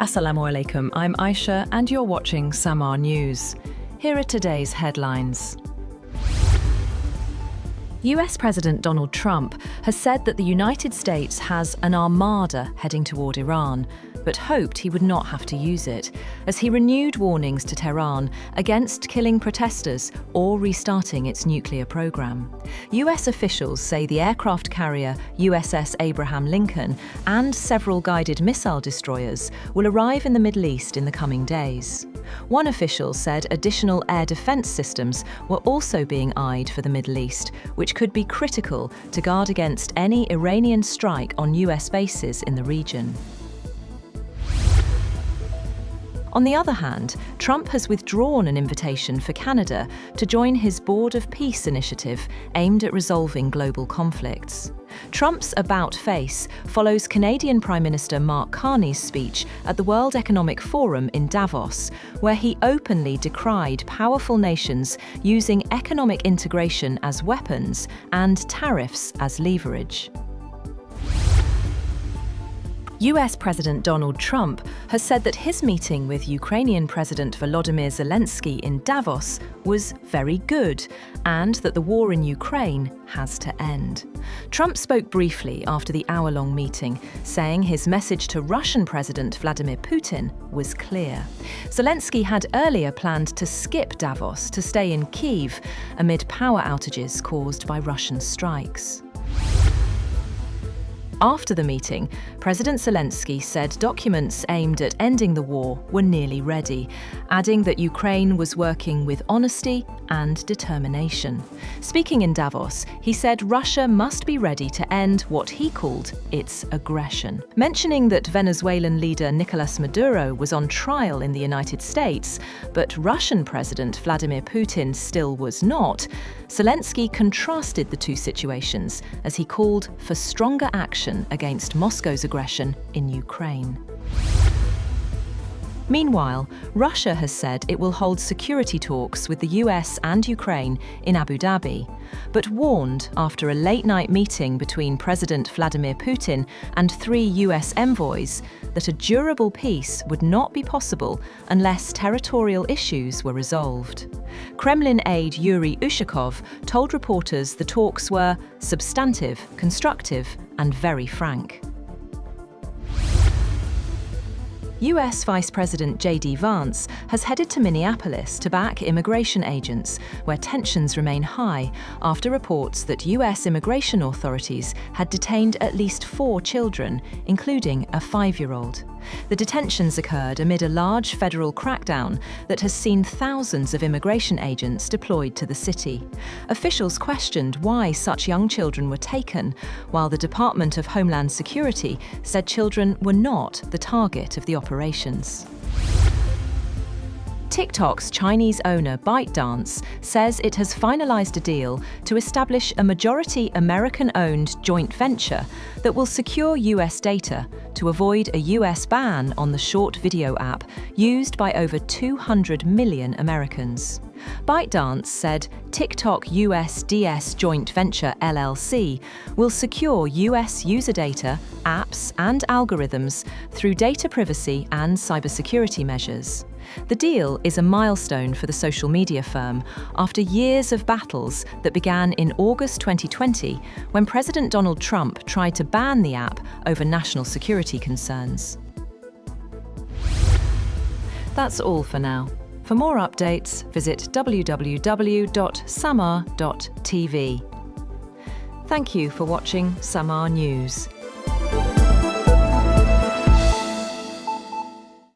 Assalamu alaikum, I'm Aisha and you're watching Samaa News. Here are today's headlines. US President Donald Trump has said that the United States has an armada heading toward Iran, but hoped he would not have to use it, as he renewed warnings to Tehran against killing protesters or restarting its nuclear program. US officials say the aircraft carrier USS Abraham Lincoln and several guided missile destroyers will arrive in the Middle East in the coming days. One official said additional air defense systems were also being eyed for the Middle East, which could be critical to guard against any Iranian strike on US bases in the region. On the other hand, Trump has withdrawn an invitation for Canada to join his Board of Peace initiative aimed at resolving global conflicts. Trump's about-face follows Canadian Prime Minister Mark Carney's speech at the World Economic Forum in Davos, where he openly decried powerful nations using economic integration as weapons and tariffs as leverage. US President Donald Trump has said that his meeting with Ukrainian President Volodymyr Zelensky in Davos was very good and that the war in Ukraine has to end. Trump spoke briefly after the hour-long meeting, saying his message to Russian President Vladimir Putin was clear. Zelensky had earlier planned to skip Davos to stay in Kyiv amid power outages caused by Russian strikes. After the meeting, President Zelensky said documents aimed at ending the war were nearly ready, adding that Ukraine was working with honesty and determination. Speaking in Davos, he said Russia must be ready to end what he called its aggression. Mentioning that Venezuelan leader Nicolas Maduro was on trial in the United States, but Russian President Vladimir Putin still was not, Zelensky contrasted the two situations as he called for stronger action against Moscow's aggression in Ukraine. Meanwhile, Russia has said it will hold security talks with the US and Ukraine in Abu Dhabi, but warned after a late-night meeting between President Vladimir Putin and 3 US envoys that a durable peace would not be possible unless territorial issues were resolved. Kremlin aide Yuri Ushakov told reporters the talks were substantive, constructive, and very frank. US Vice President J.D. Vance has headed to Minneapolis to back immigration agents, where tensions remain high after reports that US immigration authorities had detained at least 4 children, including a 5-year-old. The detentions occurred amid a large federal crackdown that has seen thousands of immigration agents deployed to the city. Officials questioned why such young children were taken, while the Department of Homeland Security said children were not the target of the operations. TikTok's Chinese owner ByteDance says it has finalized a deal to establish a majority American-owned joint venture that will secure US data to avoid a US ban on the short video app used by over 200 million Americans. ByteDance said TikTok USDS Joint Venture LLC will secure US user data, apps, and algorithms through data privacy and cybersecurity measures. The deal is a milestone for the social media firm after years of battles that began in August 2020 when President Donald Trump tried to ban the app over national security concerns. That's all for now. For more updates, visit www.samaa.tv. Thank you for watching Samaa News.